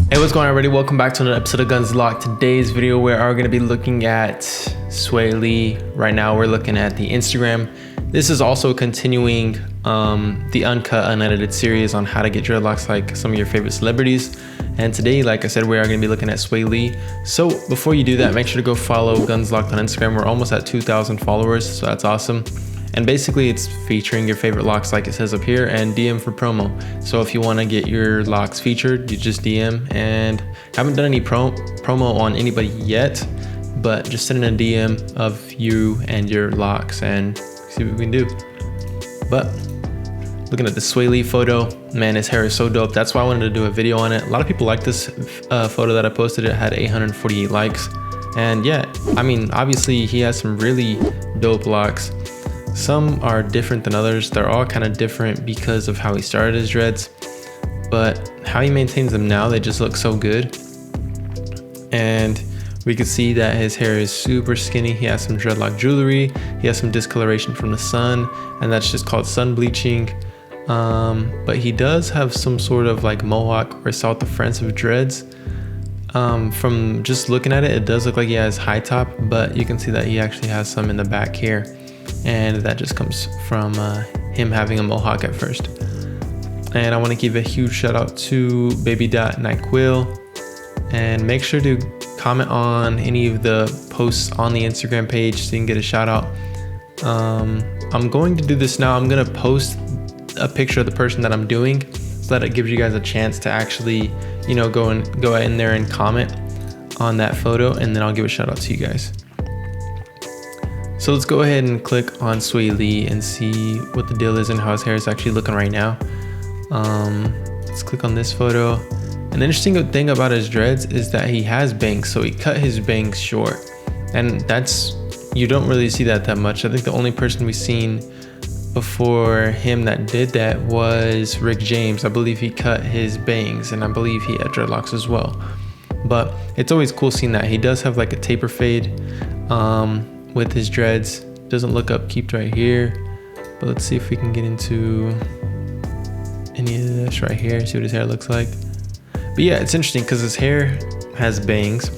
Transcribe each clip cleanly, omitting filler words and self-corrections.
Hey, what's going on, everybody? Welcome back to another episode of Guns Locked. Today's video, we are going to be looking at Swae. Right now, we're looking at the Instagram. This is also continuing the uncut, unedited series on how to get dreadlocks like some of your favorite celebrities. And today, like I said, we are going to be looking at Swae. So before you do that, make sure to go follow Guns Locked on Instagram. We're almost at 2,000 followers, so that's awesome. And basically it's featuring your favorite locks like it says up here, and DM for promo. So if you want to get your locks featured, you just DM. And haven't done any promo on anybody yet, but just send in a DM of you and your locks and see what we can do. But looking at the Swae photo, man, his hair is so dope. That's why I wanted to do a video on it. A lot of people like this photo that I posted. It had 848 likes. And yeah, I mean, obviously he has some really dope locks. Some are different than others. They're all kind of different because of how he started his dreads, but how he maintains them now, they just look so good. And we could see that his hair is super skinny. He has some dreadlock jewelry. He has some discoloration from the sun, and that's just called sun bleaching. But he does have some sort of like mohawk or South of France of dreads. From just looking at it, it does look like he has high top, but you can see that he actually has some in the back here. And that just comes from him having a mohawk at first. And I want to give a huge shout out to baby.nyquil, and make sure to comment on any of the posts on the Instagram page so you can get a shout out. I'm going to do this now. I'm going to post a picture of the person that I'm doing so that it gives you guys a chance to actually, you know, go in there and comment on that photo, and then I'll give a shout out to you guys. So let's go ahead and click on Swae and see what the deal is and how his hair is actually looking right now. Let's click on this photo. An interesting thing about his dreads is that he has bangs, so he cut his bangs short. And you don't really see that much. I think the only person we've seen before him that did that was Rick James. I believe he cut his bangs, and I believe he had dreadlocks as well. But it's always cool seeing that. He does have like a taper fade with his dreads. Doesn't look upkeeped right here, but let's see if we can get into any of this right here, see what his hair looks like. But yeah, it's interesting because his hair has bangs.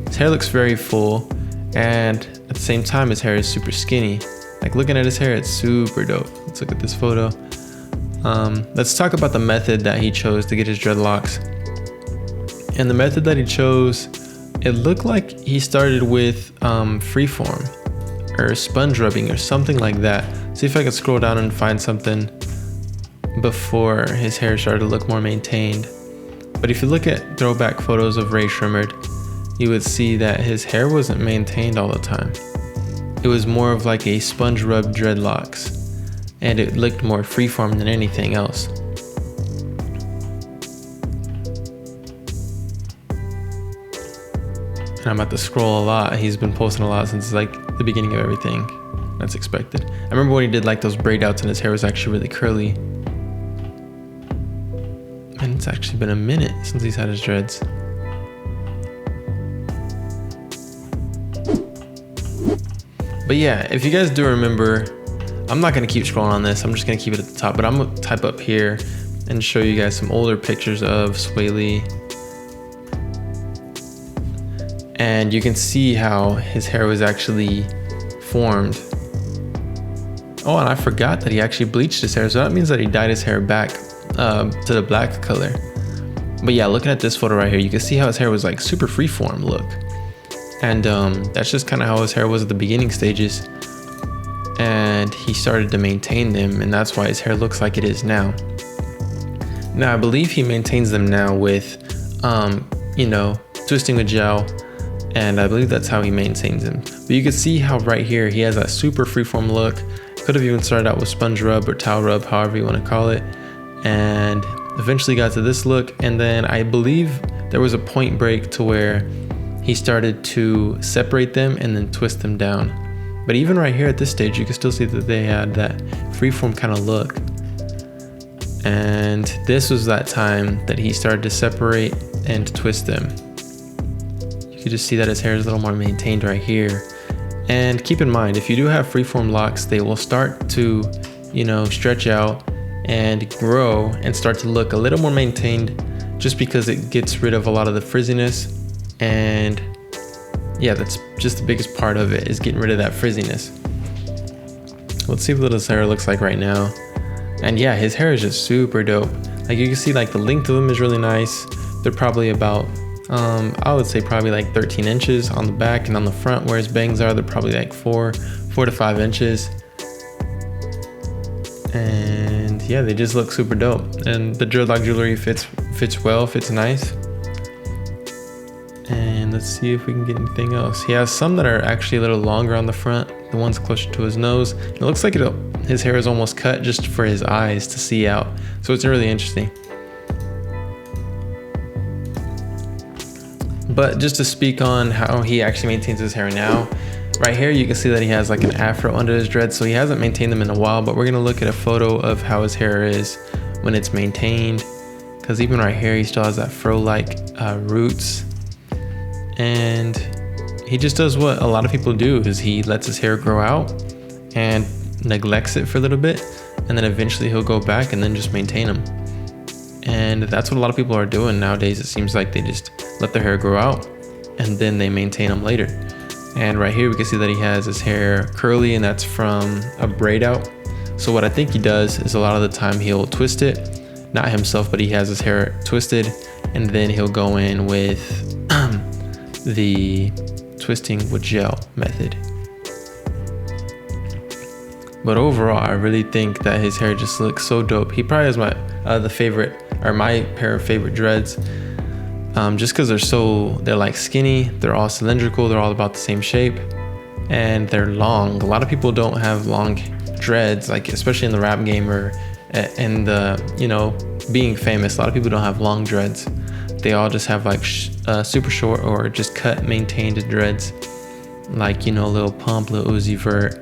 His hair looks very full, and at the same time his hair is super skinny. Like, looking at his hair, it's super dope. Let's look at this photo. Let's talk about the method that he chose to get his dreadlocks. And the method that he chose, it looked like he started with freeform or sponge rubbing or something like that. See if I can scroll down and find something before his hair started to look more maintained. But if you look at throwback photos of Ray Shrimmered, you would see that his hair wasn't maintained all the time. It was more of like a sponge rub dreadlocks, and it looked more freeform than anything else. I'm about to scroll a lot. He's been posting a lot since like the beginning of everything. That's expected. I remember when he did like those braid outs and his hair was actually really curly. And it's actually been a minute since he's had his dreads. But yeah, if you guys do remember, I'm not gonna keep scrolling on this. I'm just gonna keep it at the top, but I'm gonna type up here and show you guys some older pictures of Swae. And you can see how his hair was actually formed. Oh, and I forgot that he actually bleached his hair, so that means that he dyed his hair back to the black color. But yeah, looking at this photo right here, you can see how his hair was like super freeform look. And that's just kind of how his hair was at the beginning stages. And he started to maintain them, and that's why his hair looks like it is now. Now, I believe he maintains them now with, you know, twisting with gel. And I believe that's how he maintains them. But you can see how right here he has that super freeform look. Could have even started out with sponge rub or towel rub, however you want to call it, and eventually got to this look. And then I believe there was a point break to where he started to separate them and then twist them down. But even right here at this stage, you can still see that they had that freeform kind of look. And this was that time that he started to separate and twist them. You can just see that his hair is a little more maintained right here. And keep in mind, if you do have freeform locks, they will start to, you know, stretch out and grow and start to look a little more maintained just because it gets rid of a lot of the frizziness. And yeah, that's just the biggest part of it, is getting rid of that frizziness. Let's see what his hair looks like right now. And yeah, his hair is just super dope. Like you can see, like the length of them is really nice. They're probably about I would say probably like 13 inches on the back, and on the front where his bangs are, they're probably like 4 to 5 inches. And yeah, they just look super dope. And the dreadlock jewelry fits well, fits nice. And let's see if we can get anything else. He has some that are actually a little longer on the front, the ones closer to his nose. It looks like his hair is almost cut just for his eyes to see out. So it's really interesting. But just to speak on how he actually maintains his hair now, right here you can see that he has like an afro under his dreads, so he hasn't maintained them in a while. But we're gonna look at a photo of how his hair is when it's maintained, because even right here he still has that fro-like roots. And he just does what a lot of people do, is he lets his hair grow out and neglects it for a little bit, and then eventually he'll go back and then just maintain them. And that's what a lot of people are doing nowadays. It seems like they just let their hair grow out and then they maintain them later. And right here we can see that he has his hair curly, and that's from a braid out. So what I think he does is a lot of the time he'll twist it, not himself, but he has his hair twisted, and then he'll go in with the twisting with gel method. But overall, I really think that his hair just looks so dope. He probably has my my pair of favorite dreads, just because they're like skinny, they're all cylindrical, they're all about the same shape, and they're long. A lot of people don't have long dreads, like especially in the rap game or in the, you know, being famous. A lot of people don't have long dreads. They all just have like super short or just cut, maintained dreads, like, you know, Lil Pump, Lil Uzi Vert.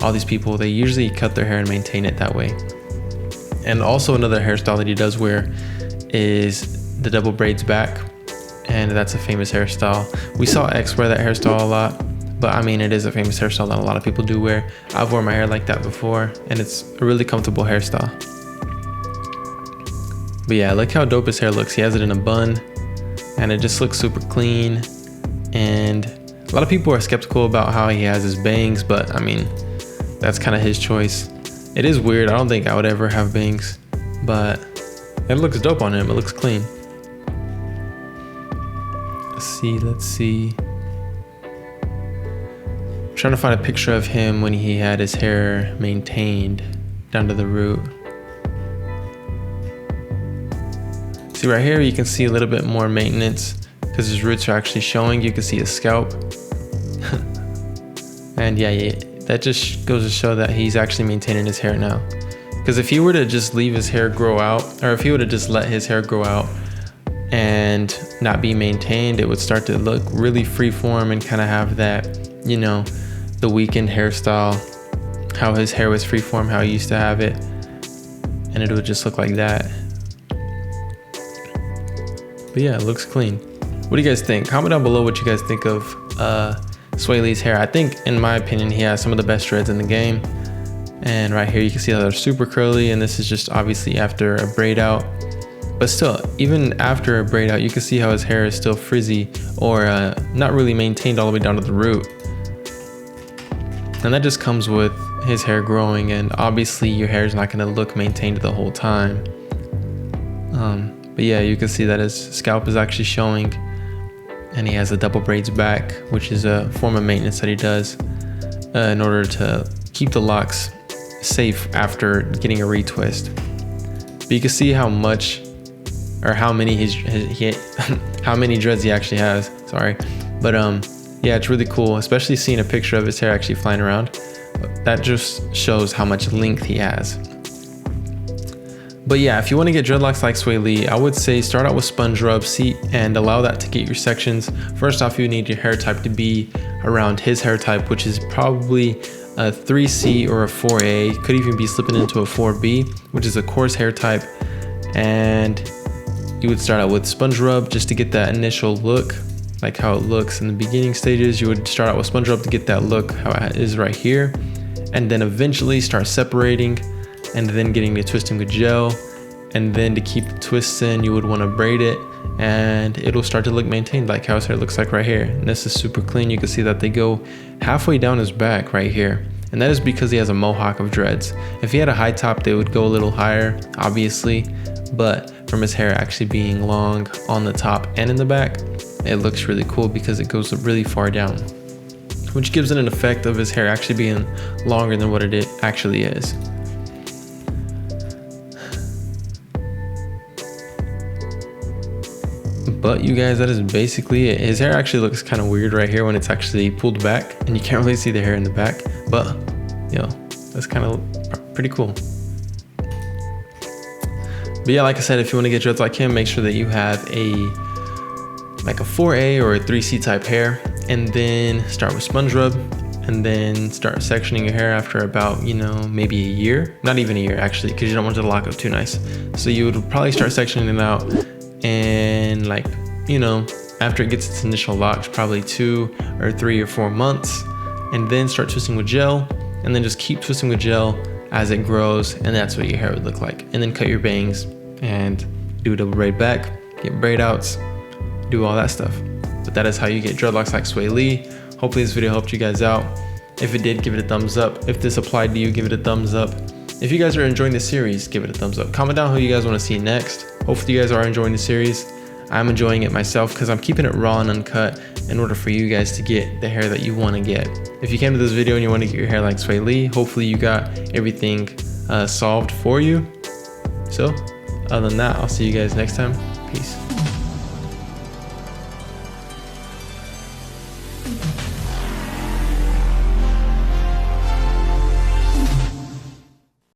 All these people, they usually cut their hair and maintain it that way. And also another hairstyle that he does wear is the double braids back, and that's a famous hairstyle. We saw X wear that hairstyle a lot, but I mean, it is a famous hairstyle that a lot of people do wear. I've worn my hair like that before, and it's a really comfortable hairstyle. But yeah, look how dope his hair looks. He has it in a bun, and it just looks super clean. And a lot of people are skeptical about how he has his bangs, but I mean, that's kind of his choice. It is weird. I don't think I would ever have bangs, but it looks dope on him. It looks clean. Let's see. I'm trying to find a picture of him when he had his hair maintained down to the root. See right here, you can see a little bit more maintenance because his roots are actually showing. You can see his scalp. And yeah, that just goes to show that he's actually maintaining his hair now. Because if he were to just leave his hair grow out, or if he would have just let his hair grow out and not be maintained, it would start to look really freeform and kind of have that, you know, the Weeknd hairstyle, how his hair was freeform, how he used to have it, and it would just look like that. But yeah, it looks clean. What do you guys think? Comment down below what you guys think of Swae Lee's hair. I think, in my opinion, he has some of the best dreads in the game. And right here you can see how they're super curly, and this is just obviously after a braid out. But still, even after a braid out, you can see how his hair is still frizzy or not really maintained all the way down to the root. And that just comes with his hair growing, and obviously your hair is not going to look maintained the whole time. But yeah, you can see that his scalp is actually showing, and he has the double braids back, which is a form of maintenance that he does in order to keep the locks safe after getting a retwist. But you can see how much, or how many how many dreads he actually has. Sorry, but yeah, it's really cool, especially seeing a picture of his hair actually flying around. That just shows how much length he has. But yeah, if you want to get dreadlocks like Swae Lee, I would say start out with sponge rub, and allow that to get your sections. First off, you need your hair type to be around his hair type, which is probably a 3C or a 4A. Could even be slipping into a 4B, which is a coarse hair type. And you would start out with sponge rub just to get that initial look, like how it looks in the beginning stages. You would start out with sponge rub to get that look how it is right here, and then eventually start separating, and then getting the twisting with gel, And then to keep twisting, you would want to braid it, and it'll start to look maintained like how his hair looks like right here. And this is super clean. You can see that they go halfway down his back right here. And that is because he has a mohawk of dreads. If he had a high top, they would go a little higher, obviously. But from his hair actually being long on the top and in the back, it looks really cool because it goes really far down, which gives it an effect of his hair actually being longer than what it actually is. But you guys, that is basically it. His hair actually looks kind of weird right here when it's actually pulled back and you can't really see the hair in the back, but you know, that's kind of pretty cool. But yeah, like I said, if you want to get dreads like him, make sure that you have like a 4A or a 3C type hair, and then start with sponge rub, and then start sectioning your hair after about, you know, maybe a year. Not even a year actually, because you don't want it to lock up too nice. So you would probably start sectioning it out, and like, you know, after it gets its initial locks, probably 2 or 3 or 4 months, and then start twisting with gel, and then just keep twisting with gel as it grows, and that's what your hair would look like. And then cut your bangs and do a double braid back, get braid outs, do all that stuff. But that is how you get dreadlocks like Swae Lee. Hopefully this video helped you guys out. If it did, give it a thumbs up. If this applied to you, give it a thumbs up. If you guys are enjoying this series, give it a thumbs up. Comment down who you guys want to see next. Hopefully you guys are enjoying the series. I'm enjoying it myself because I'm keeping it raw and uncut in order for you guys to get the hair that you want to get. If you came to this video and you want to get your hair like Swae Lee, hopefully you got everything solved for you. So other than that, I'll see you guys next time. Peace.